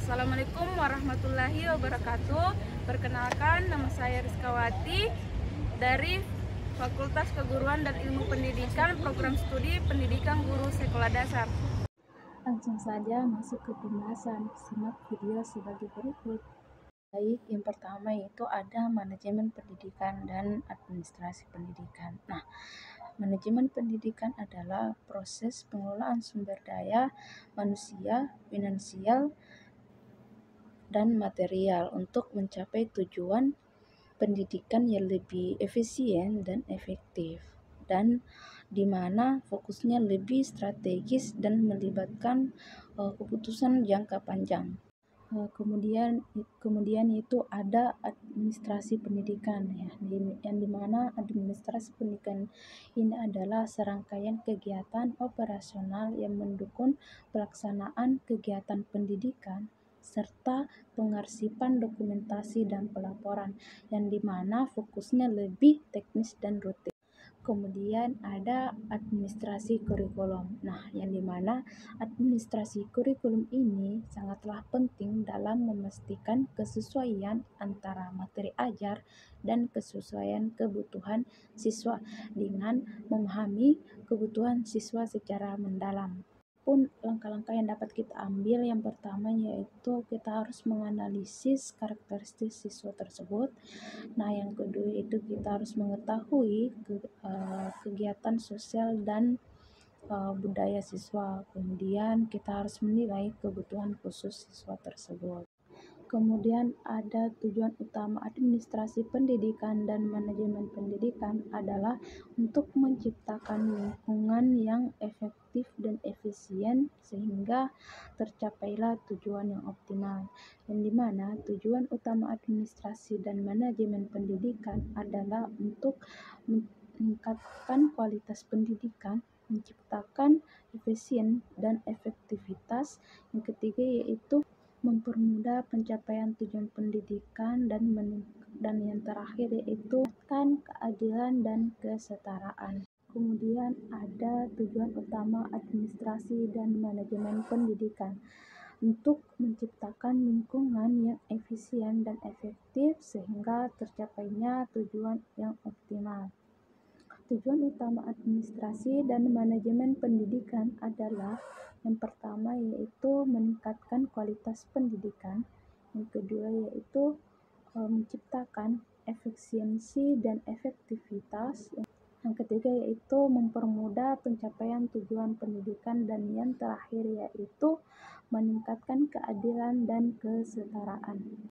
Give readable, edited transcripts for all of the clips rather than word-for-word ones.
Assalamualaikum warahmatullahi wabarakatuh. Perkenalkan, nama saya Rizkawati dari Fakultas Keguruan dan Ilmu Pendidikan, Program Studi Pendidikan Guru Sekolah Dasar. Langsung saja masuk ke pembahasan. Simak video sebagai berikut. Baik, yang pertama yaitu ada manajemen pendidikan dan administrasi pendidikan. Nah, manajemen pendidikan adalah proses pengelolaan sumber daya manusia, finansial, dan material untuk mencapai tujuan pendidikan yang lebih efisien dan efektif, dan di mana fokusnya lebih strategis dan melibatkan keputusan jangka panjang. Kemudian itu ada administrasi pendidikan ya, yang dimana administrasi pendidikan ini adalah serangkaian kegiatan operasional yang mendukung pelaksanaan kegiatan pendidikan serta pengarsipan dokumentasi dan pelaporan, yang dimana fokusnya lebih teknis dan rutin. Kemudian ada administrasi kurikulum. Nah, yang dimana administrasi kurikulum ini sangatlah penting dalam memastikan kesesuaian antara materi ajar dan kesesuaian kebutuhan siswa dengan memahami kebutuhan siswa secara mendalam. Pun langkah-langkah yang dapat kita ambil, yang pertama yaitu kita harus menganalisis karakteristik siswa tersebut. Nah, yang kedua itu kita harus mengetahui kegiatan sosial dan budaya siswa. Kemudian kita harus menilai kebutuhan khusus siswa tersebut. Kemudian ada tujuan utama administrasi pendidikan dan manajemen pendidikan adalah untuk menciptakan lingkungan yang efektif dan efisien sehingga tercapailah tujuan yang optimal. Yang dimana tujuan utama administrasi dan manajemen pendidikan adalah untuk meningkatkan kualitas pendidikan, menciptakan efisien dan efektivitas. Yang ketiga yaitu mempermudah pencapaian tujuan pendidikan, dan yang terakhir yaitu keadilan dan kesetaraan. Kemudian ada tujuan utama administrasi dan manajemen pendidikan untuk menciptakan lingkungan yang efisien dan efektif sehingga tercapainya tujuan yang optimal. Tujuan utama administrasi dan manajemen pendidikan adalah yang pertama yaitu meningkatkan kualitas pendidikan, yang kedua yaitu menciptakan efisiensi dan efektivitas, yang ketiga yaitu mempermudah pencapaian tujuan pendidikan, dan yang terakhir yaitu meningkatkan keadilan dan kesetaraan.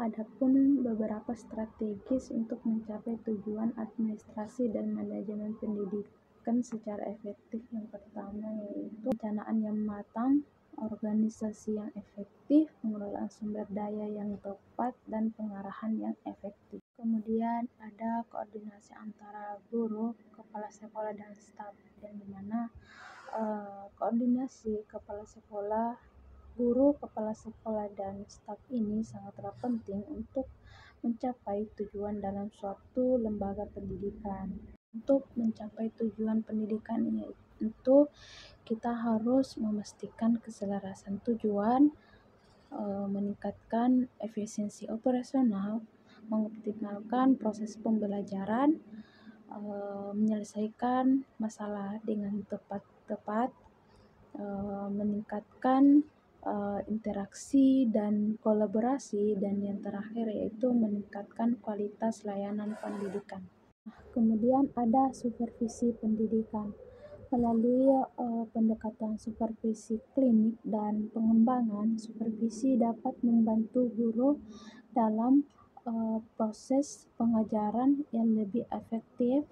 Adapun beberapa strategis untuk mencapai tujuan administrasi dan manajemen pendidikan secara efektif. Yang pertama yaitu perencanaan yang matang, organisasi yang efektif, pengelolaan sumber daya yang tepat, dan pengarahan yang efektif. Kemudian ada koordinasi antara guru, kepala sekolah, dan staf, yang dimana koordinasi kepala sekolah, guru, kepala sekolah, dan staf ini sangatlah penting untuk mencapai tujuan dalam suatu lembaga pendidikan. Untuk mencapai tujuan pendidikan ini itu kita harus memastikan keselarasan tujuan, meningkatkan efisiensi operasional, mengoptimalkan proses pembelajaran, menyelesaikan masalah dengan tepat, meningkatkan interaksi dan kolaborasi, dan yang terakhir yaitu meningkatkan kualitas layanan pendidikan. Kemudian ada supervisi pendidikan. Melalui pendekatan supervisi klinik dan pengembangan, supervisi dapat membantu guru dalam proses pengajaran yang lebih efektif,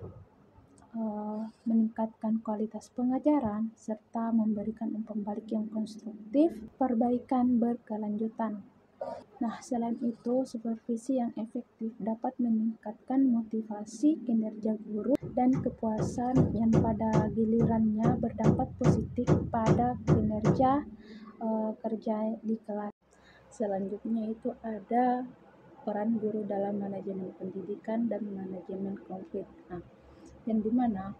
meningkatkan kualitas pengajaran, serta memberikan umpan balik yang konstruktif, perbaikan berkelanjutan. Nah, selain itu, supervisi yang efektif dapat meningkatkan motivasi kinerja guru dan kepuasan yang pada gilirannya berdampak positif pada kinerja kerja di kelas. Selanjutnya itu ada peran guru dalam manajemen pendidikan dan manajemen konflik. Nah, yang dimana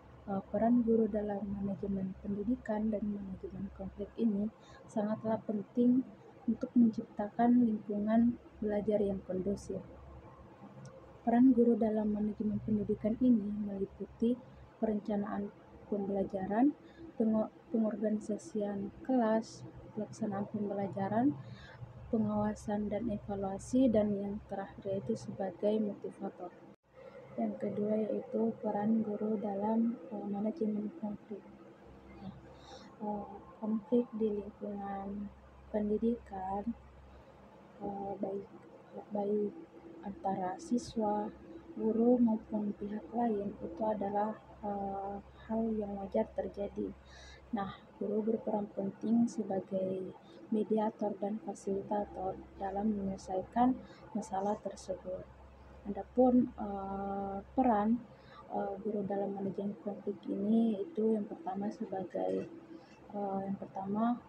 peran guru dalam manajemen pendidikan dan manajemen konflik ini sangatlah penting untuk menciptakan lingkungan belajar yang kondusif. Peran guru dalam manajemen pendidikan ini meliputi perencanaan pembelajaran, pengorganisasian kelas, pelaksanaan pembelajaran, pengawasan dan evaluasi, dan yang terakhir yaitu sebagai motivator. Yang kedua yaitu peran guru dalam manajemen konflik. Konflik di lingkungan pendidikan baik antara siswa, guru maupun pihak lain itu adalah hal yang wajar terjadi. Nah, guru berperan penting sebagai mediator dan fasilitator dalam menyelesaikan masalah tersebut. Adapun peran guru dalam manajemen konflik ini itu yang pertama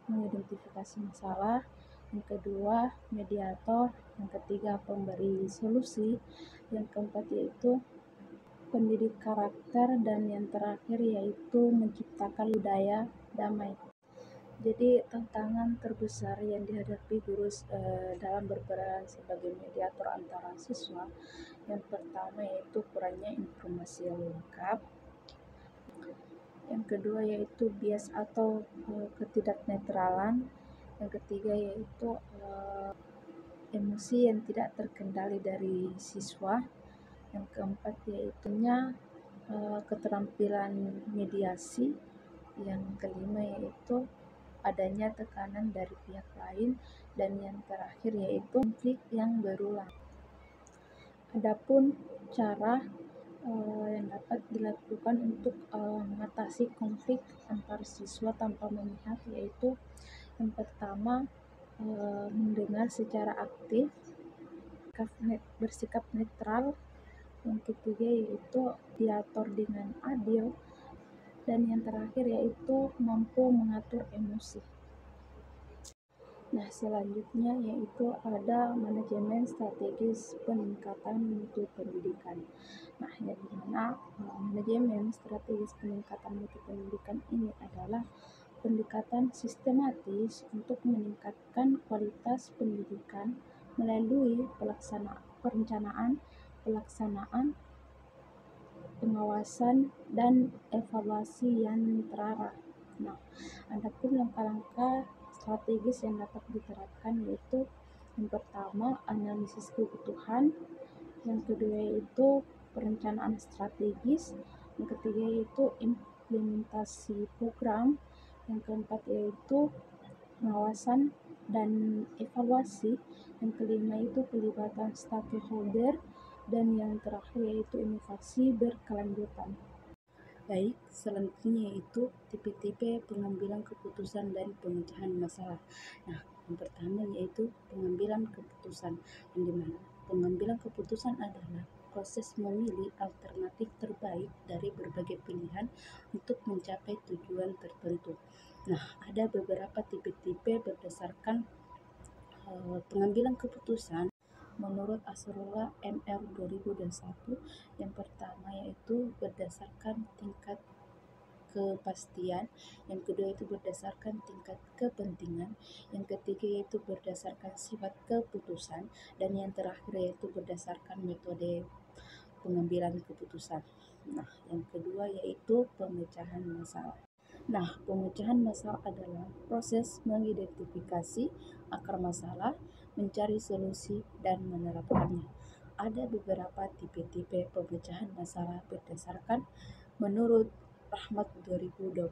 mengidentifikasi masalah, yang kedua mediator, yang ketiga pemberi solusi, yang keempat yaitu pendidik karakter, dan yang terakhir yaitu menciptakan budaya damai. Jadi tantangan terbesar yang dihadapi guru dalam berperan sebagai mediator antara siswa, yang pertama yaitu kurangnya informasi yang lengkap, yang kedua yaitu bias atau ketidaknetralan, yang ketiga yaitu emosi yang tidak terkendali dari siswa, yang keempat yaitu keterampilan mediasi, yang kelima yaitu adanya tekanan dari pihak lain, dan yang terakhir yaitu konflik yang berulang. Adapun cara yang dapat dilakukan untuk mengatasi konflik antar siswa tanpa memihak yaitu yang pertama mendengar secara aktif, bersikap netral, yang ketiga yaitu diatur dengan adil, dan yang terakhir yaitu mampu mengatur emosi. Nah, selanjutnya yaitu ada manajemen strategis peningkatan mutu pendidikan. Nah, yang dimana manajemen strategis peningkatan mutu pendidikan ini adalah pendekatan sistematis untuk meningkatkan kualitas pendidikan melalui perencanaan, pelaksanaan, pengawasan, dan evaluasi yang terarah. Nah, adapun langkah-langkah strategis yang dapat diterapkan yaitu yang pertama analisis kebutuhan, yang kedua yaitu perencanaan strategis, yang ketiga yaitu implementasi program, yang keempat yaitu pengawasan dan evaluasi, yang kelima itu pelibatan stakeholder, dan yang terakhir yaitu inovasi berkelanjutan. Baik, selanjutnya yaitu tipe-tipe pengambilan keputusan dan pemecahan masalah. Nah, yang pertama yaitu pengambilan keputusan, yang dimana pengambilan keputusan adalah proses memilih alternatif terbaik dari berbagai pilihan untuk mencapai tujuan tertentu. Nah, ada beberapa tipe-tipe berdasarkan pengambilan keputusan menurut Asrullah MR 2021. Yang pertama yaitu berdasarkan tingkat kepastian, yang kedua itu berdasarkan tingkat kepentingan, yang ketiga yaitu berdasarkan sifat keputusan, dan yang terakhir yaitu berdasarkan metode pengambilan keputusan. Nah, yang kedua yaitu pemecahan masalah. Nah, pemecahan masalah adalah proses mengidentifikasi akar masalah, mencari solusi, dan menerapkannya. Ada beberapa tipe-tipe pemecahan masalah berdasarkan menurut Rahmat 2020.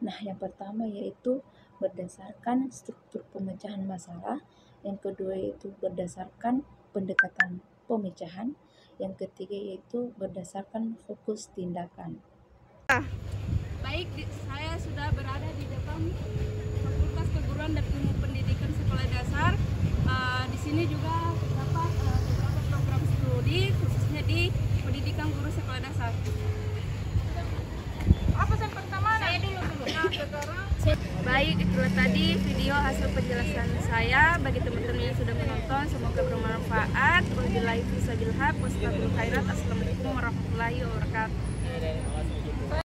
Nah, yang pertama yaitu berdasarkan struktur pemecahan masalah, yang kedua yaitu berdasarkan pendekatan pemecahan, yang ketiga yaitu berdasarkan fokus tindakan. Baik, saya sudah berada di depan Fakultas Keguruan dan Ilmu Pendidikan Sekolah Dasar. Di sini juga terdapat beberapa program studi khususnya di pendidikan guru sekolah dasar. Apa yang pertama? Saya dulu. Baik, itulah tadi video hasil penjelasan saya. Bagi teman-teman yang sudah menonton, semoga bermanfaat. Wabillahi taufiq wal hidayah. Wassalamualaikum warahmatullahi wabarakatuh.